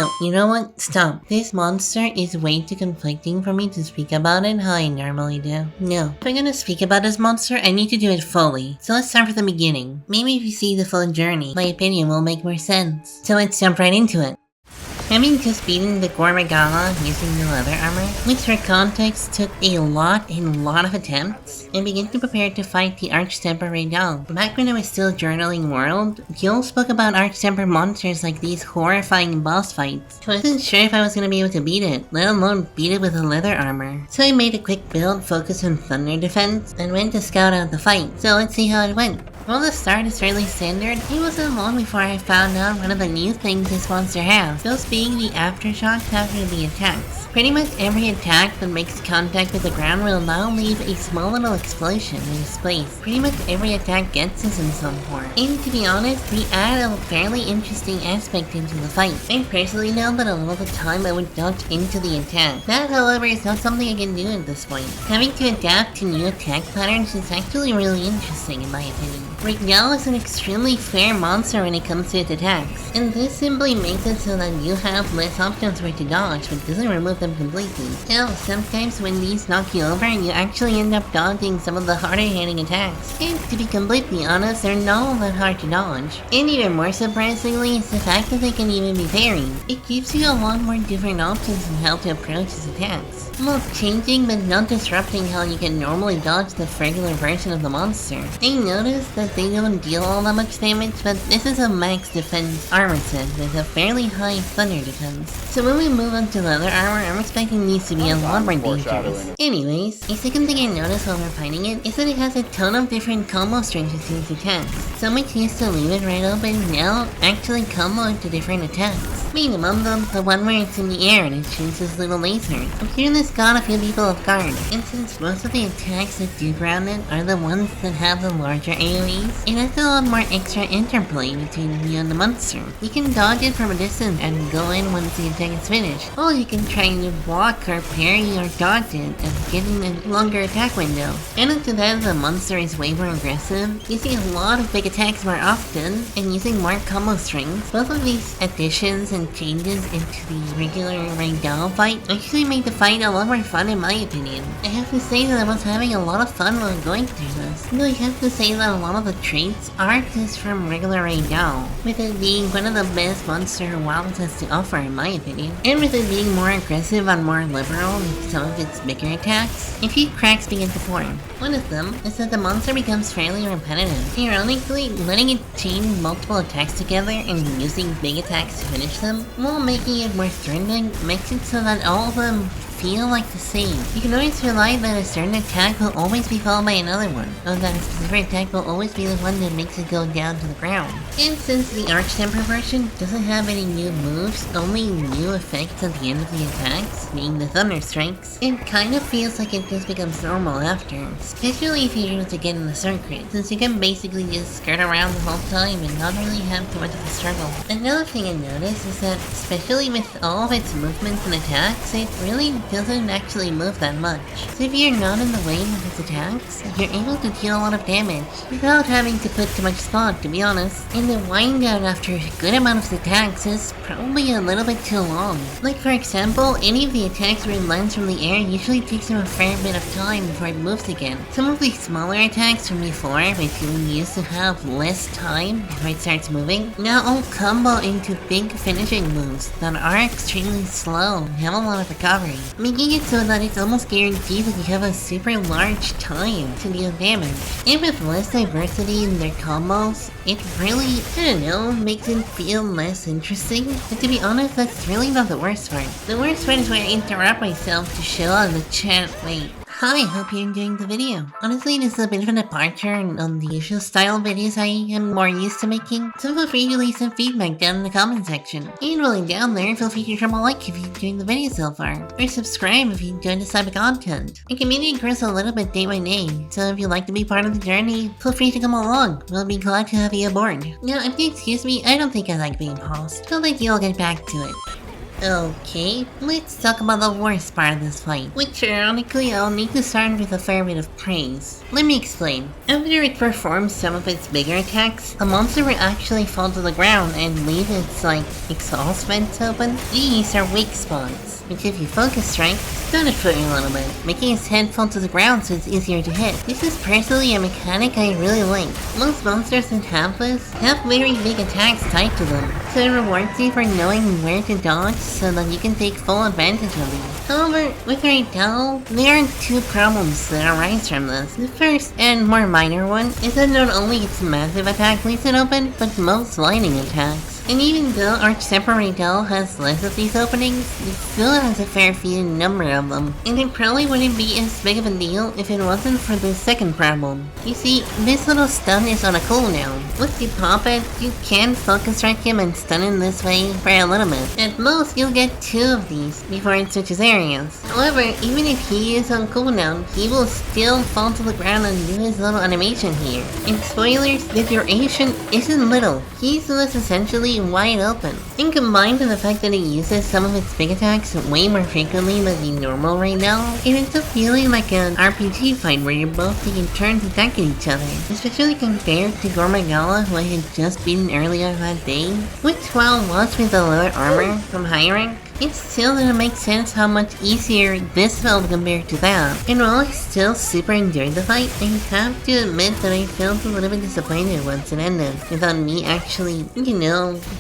No, you know what? Stop. This monster is way too conflicting for me to speak about it how I normally do. No. If I'm gonna speak about this monster, I need to do it fully. So let's start from the beginning. Maybe if you see the full journey, my opinion will make more sense. So let's jump right into it. Having just beaten the Gormagala using the leather armor, which for context took a lot of attempts, and began to prepare to fight the Arch-Tempered Rey Dau. Back when I was still journaling World, Gil spoke about Arch-Tempered monsters like these horrifying boss fights. So I wasn't sure if I was gonna be able to beat it, let alone beat it with a leather armor. So I made a quick build focused on thunder defense, and went to scout out the fight. So let's see how it went. While the start is fairly standard, it wasn't long before I found out one of the new things this monster has, those being the aftershocks after the attacks. Pretty much every attack that makes contact with the ground will now leave a small little explosion in its place. Pretty much every attack gets this in some form. And to be honest, we added a fairly interesting aspect into the fight. I personally know that a lot of the time I would dodge into the attack. That, however, is not something I can do at this point. Having to adapt to new attack patterns is actually really interesting in my opinion. Rey Dau is an extremely fair monster when it comes to its attacks, and this simply makes it so that you have less options where to dodge, but doesn't remove them completely. Hell, sometimes when these knock you over, you actually end up dodging some of the harder hitting attacks. And to be completely honest, they're not all that hard to dodge. And even more surprisingly is the fact that they can even be parried. It gives you a lot more different options on how to approach its attacks. Well, changing but not disrupting how you can normally dodge the regular version of the monster. I noticed that they don't deal all that much damage, but this is a max defense armor set with a fairly high thunder defense. So when we move on to leather armor, I'm expecting these to be a lot more dangerous. Anyways, a second thing I noticed while we're fighting it is that it has a ton of different combo strings between its attacks. So much used to leave it right open, now actually combo into different attacks. Meaning among them, the one where it's in the air and it shoots this little laser. I'm hearing this got a few people off guard, and since most of the attacks that do ground it are the ones that have the larger AoEs, it has a lot more extra interplay between you and the monster. You can dodge it from a distance and go in once the attack is finished, or you can try to block or parry or dodge it and getting a longer attack window. And onto that, the monster is way more aggressive, using a lot of big attacks more often, and using more combo strings. Both of these additions and changes into the regular Rey Dau fight actually made the fight a lot more fun in my opinion. I have to say that I was having a lot of fun while going through this. Though I have to say that a lot of the traits aren't just from regular Rey Dau, with it being one of the best monster Wild has to offer in my opinion. And with it being more aggressive and more liberal with some of its bigger attacks, a few cracks begin to form. One of them is that the monster becomes fairly repetitive. Ironically, letting it chain multiple attacks together and using big attacks to finish them, while making it more threatening, makes it so that all of them feel like the same. You can always rely that a certain attack will always be followed by another one, or that a specific attack will always be the one that makes it go down to the ground. And since the Arch-Tempered version doesn't have any new moves, only new effects at the end of the attacks, being the thunder strikes, it kind of feels like it just becomes normal after, especially if you're able to get in the circuit, since you can basically just skirt around the whole time and not really have too much of a struggle. Another thing I noticed is that, especially with all of its movements and attacks, it really doesn't actually move that much. So if you're not in the way of its attacks, you're able to deal a lot of damage without having to put too much thought, to be honest. And the wind down after a good amount of attacks is probably a little bit too long. Like for example, any of the attacks where it lands from the air usually takes him a fair bit of time before it moves again. Some of the smaller attacks from before, which you used to have less time before it starts moving, now all combo into big finishing moves that are extremely slow and have a lot of recovery, making it so that it's almost guaranteed that you have a super large time to deal damage. And with less diversity in their combos, it really, I don't know, makes it feel less interesting. But to be honest, that's really not the worst part. The worst part is when I interrupt myself to show on the chat, wait. Hi, hope you're enjoying the video. Honestly, this is a bit of a departure on the usual style videos I am more used to making, so feel free to leave some feedback down in the comment section. And while down there, feel free to drop a like if you enjoyed the video so far, or subscribe if you enjoyed this type of content. Our community grows a little bit day by day, so if you'd like to be part of the journey, feel free to come along. We'll be glad to have you aboard. Now, if you excuse me, I don't think I like being paused, so let you all get back to it. Okay, let's talk about the worst part of this fight, which ironically I'll need to start with a fair bit of praise. Let me explain. After it performs some of its bigger attacks, a monster will actually fall to the ground and leave its, exhaust vents open. These are weak spots, which if you focus right, stun it for you a little bit, making its head fall to the ground so it's easier to hit. This is personally a mechanic I really like. Most monsters that have this have very big attacks tied to them, so it rewards you for knowing where to dodge so that you can take full advantage of these. However, with Rey Dau, there are two problems that arise from this. The first, and more minor one, is that not only its massive attack leaves it open, but most lightning attacks. And even though Arch-Tempered Rey Dau has less of these openings, it still has a fair few number of them. And it probably wouldn't be as big of a deal if it wasn't for the second problem. You see, this little stun is on a cooldown. Once you pop it, you can focus strike him and stun him this way for a little bit. At most, you'll get 2 of these before it switches areas. However, even if he is on cooldown, he will still fall to the ground and do his little animation here. And spoilers, the duration isn't little. He's thus essentially wide open. And combined with the fact that it uses some of its big attacks way more frequently than the normal Rey Dau, it ends up feeling like an RPG fight where you're both taking turns attacking each other, especially compared to Gormagala, who I had just beaten earlier that day, which while was with the lower armor from high rank, it still doesn't make sense how much easier this felt compared to that. And while I still super enjoyed the fight, I have to admit that I felt a little bit disappointed once it ended, without me actually,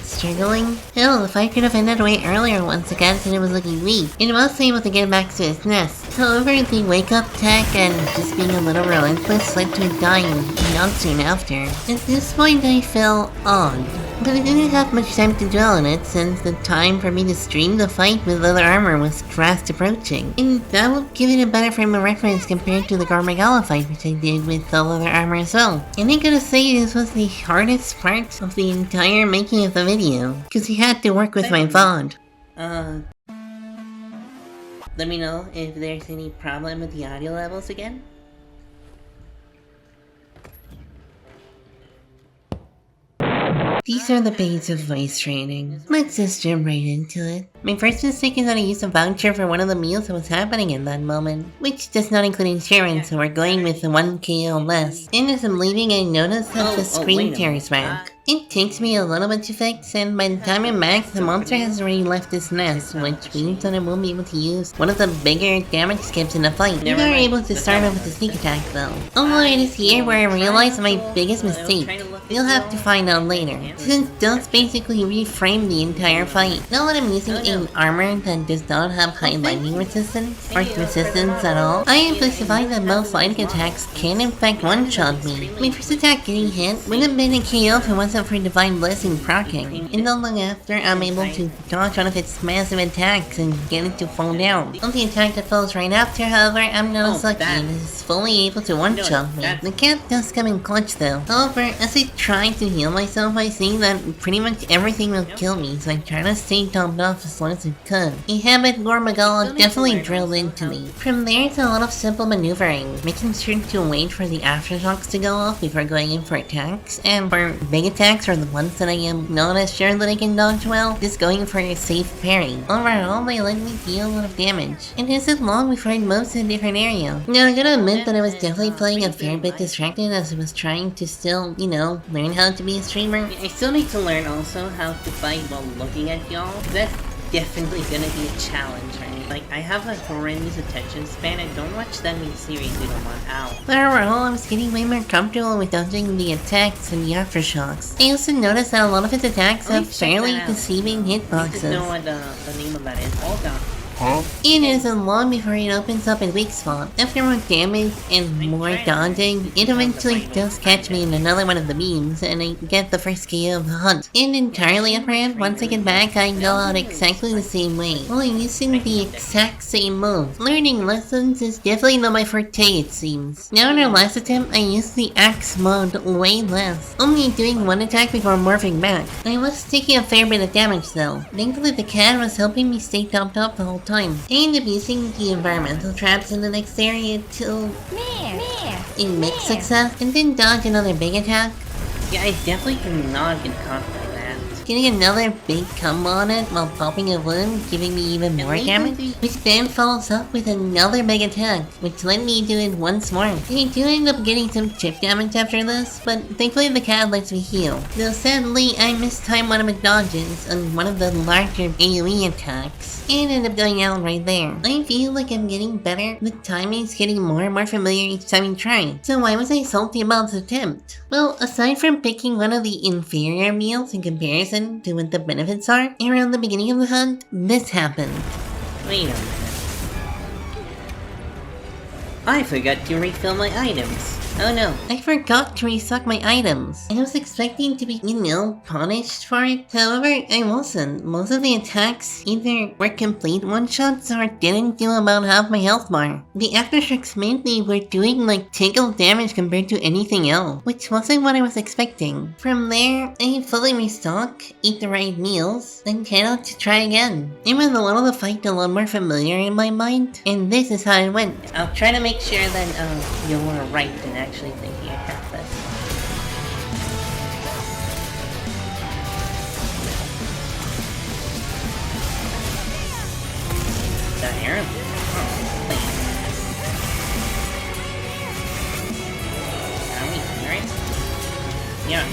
struggling. Hell, the fight could have ended way earlier once again and it was looking weak. It was able to get back to its nest. However, the wake up tech and just being a little relentless led to it dying not soon after. At this point I felt odd. But I didn't have much time to dwell on it since the time for me to stream the fight with leather armor was fast approaching. And that would give it a better frame of reference compared to the Gormagala fight which I did with the leather armor as well. And I gotta say this was the hardest part of the entire making of the video, because he had to work with my VOD. Let me know if there's any problem with the audio levels again. These are the base of voice training. Let's just jump right into it. My first mistake is that I used a voucher for one of the meals that was happening in that moment, which does not include insurance, so we're going with the 1k less. And as I'm leaving, I noticed that the screen tears back. It takes me a little bit to fix, and by the time I'm back, the monster has already left its nest, which means that I won't be able to use one of the bigger damage skips in the fight. We are able to start off with a sneak attack though. Although it is here where I realized my biggest mistake. You'll have to find out later, since it does basically reframe the entire fight. Now that I'm using an armor that does not have high lightning resistance, or resistance at all, I am pleased to find that most lightning attacks can in fact one-shot me. My first attack getting hit would have been a KO if it wasn't for Divine Blessing proccing, and not long after I'm able to dodge one of its massive attacks and get it to fall down. On the attack that falls right after, however, I'm not as lucky and is fully able to one-shot me. The cat does come in clutch though. However, as I try to heal myself, I see that pretty much everything will kill me, so I try to stay topped off as long as I could. A habit Gormagala definitely drilled into me. From there, it's a lot of simple maneuvering, making sure to wait for the aftershocks to go off before going in for attacks, and for big attacks or the ones that I am not as sure that I can dodge well, just going for a safe parry. Overall, they let me deal a lot of damage, and it isn't long before I moved to a different area. Now, I gotta admit that I was definitely playing a fair bit distracted as I was trying to still, learn how to be a streamer. I still need to learn also how to fight while looking at y'all. That's definitely gonna be a challenge for me. Like, I have a horrendous attention span. I don't watch that many series in a month. Ow. But overall, I was getting way more comfortable with dodging the attacks and the aftershocks. I also noticed that a lot of its attacks have fairly deceiving hitboxes. I don't know what the name of that is. Hold on. It isn't long before it opens up a weak spot. After more damage and more dodging, it eventually does catch me in another one of the beams, and I get the first KO of the hunt. And entirely apparent, once I get back, I go out exactly the same way, while using the exact same move. Learning lessons is definitely not my forte, it seems. Now in our last attempt, I used the axe mode way less, only doing one attack before morphing back. I was taking a fair bit of damage though. Thankfully the cat was helping me stay topped up the whole time. I ended up using the environmental traps in the next area to a mixed success, and then dodge another big attack. Yeah, I definitely cannot get caught by that. getting another big combo on it while popping a wound, giving me even more damage, which then follows up with another big attack, which let me do it once more. I do end up getting some chip damage after this, but thankfully the cat lets me heal. Though sadly, I mistimed one of my dodges on one of the larger AoE attacks, and ended up going out right there. I feel like I'm getting better, the timing's getting more and more familiar each time you try, so why was I salty about the attempt? Well, aside from picking one of the inferior meals in comparison to what the benefits are, around the beginning of the hunt, this happened. Wait a minute. I forgot to refill my items. Oh no. I forgot to restock my items. I was expecting to be, punished for it. However, I wasn't. Most of the attacks either were complete one-shots or didn't do about half my health bar. The aftershocks mainly were doing like tickle damage compared to anything else, which wasn't what I was expecting. From there, I fully restock, eat the right meals, then head out to try again. It was a lot of the fight a lot more familiar in my mind, and this is how it went. I'll try to make sure that you were right in actually thinking I have this. The arrow? Oh, wait. Are we right? Yeah.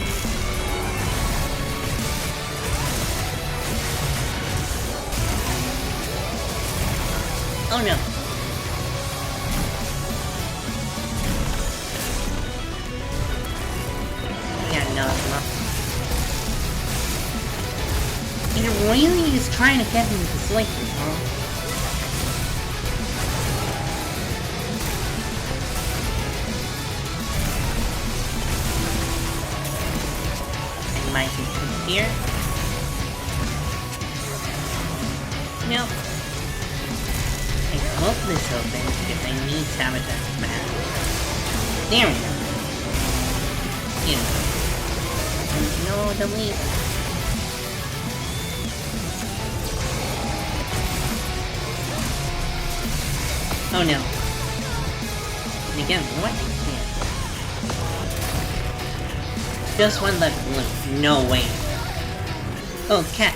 Oh no. It really is trying to get me to sleep, huh? I might be put here. No. I hope this opens because I need sabotage back. There we go. No, delete. Oh no. And again, what? Yeah. Just one left blue. No way. Oh, cat.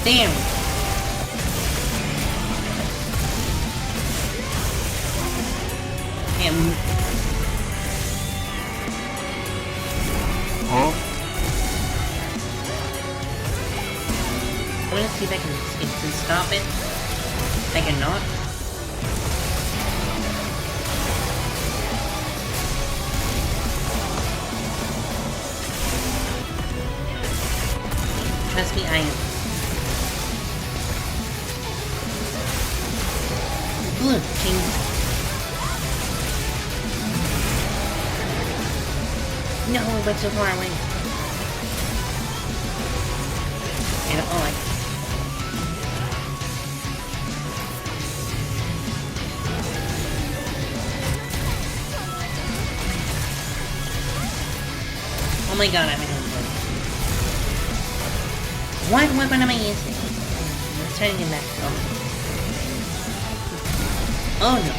Damn. Damn. Huh? I'm gonna see if I can instant stop it. I cannot. Trust me, I am. Blue, change. No, it went so far away. I don't like it. Oh my god, I'm in one. What weapon am I using? Let's try to get back. Oh no.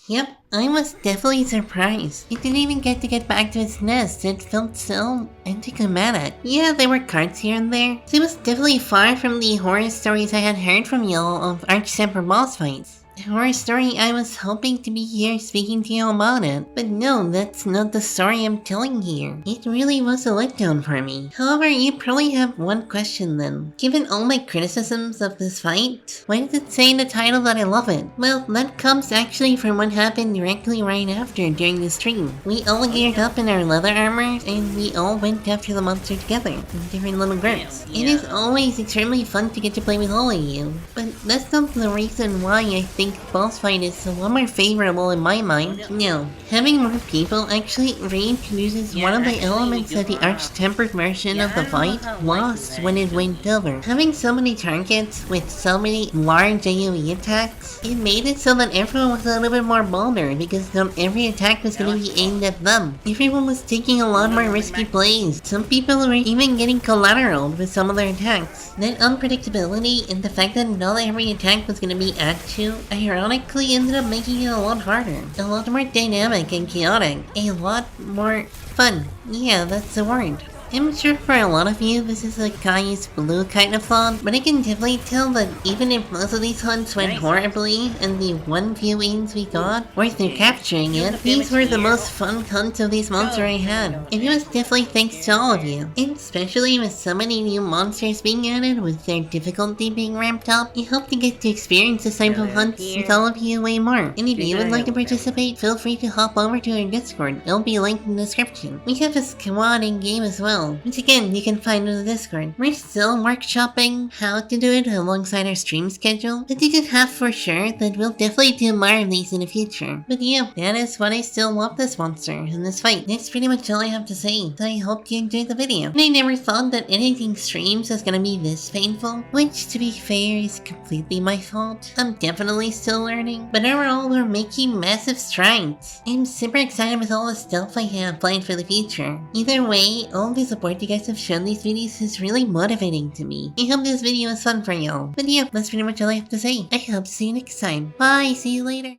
Yep, I was definitely surprised. It didn't even get back to its nest. It felt so anticlimactic. Yeah, there were cards here and there. So it was definitely far from the horror stories I had heard from y'all of Arch-Tempered boss fights. A horror story I was hoping to be here speaking to you about it, but no, that's not the story I'm telling here. It really was a letdown for me. However, you probably have one question then. Given all my criticisms of this fight, why does it say in the title that I love it? Well, that comes actually from what happened directly right after during the stream. We all geared up in our leather armor, and we all went after the monster together, in different little groups. It is always extremely fun to get to play with all of you, but that's not the reason why I think think boss fight is a lot more favorable in my mind. No, having more people actually reintroduces one of the elements that the Arch-Tempered version of the fight lost when it went over. Having so many targets with so many large AoE attacks, it made it so that everyone was a little bit more bolder because not every attack was going to be aimed at them. Everyone was taking a lot more risky plays. Some people were even getting collateraled with some of their attacks. That unpredictability and the fact that not every attack was going to be at you ironically ended up making it a lot harder, a lot more dynamic and chaotic, a lot more fun. Yeah, that's the word. I'm sure for a lot of you this is a Kai's blue kind of thought, but I can definitely tell that even if most of these hunts went horribly and the one few wins we got were through capturing it, these were the most fun hunts of these monsters I had. And it was definitely thanks to all of you. And especially with so many new monsters being added with their difficulty being ramped up, I hope to get to experience this type of hunts with all of you way more. And if you would like to participate, feel free to hop over to our Discord, it'll be linked in the description. We have a squad in game as well, which again you can find in the Discord. We're still workshopping how to do it alongside our stream schedule, but you can have for sure that we'll definitely do more of these in the future. But yeah, that is what I still love this monster in this fight. That's pretty much all I have to say, so I hope you enjoyed the video. And I never thought that anything streams was gonna be this painful, which to be fair is completely my fault. I'm definitely still learning, but overall we're making massive strides. I'm super excited with all the stuff I have planned for the future. Either way, all the support you guys have shown these videos is really motivating to me. I hope this video was fun for y'all. But yeah, that's pretty much all I have to say. I hope to see you next time. Bye, see you later.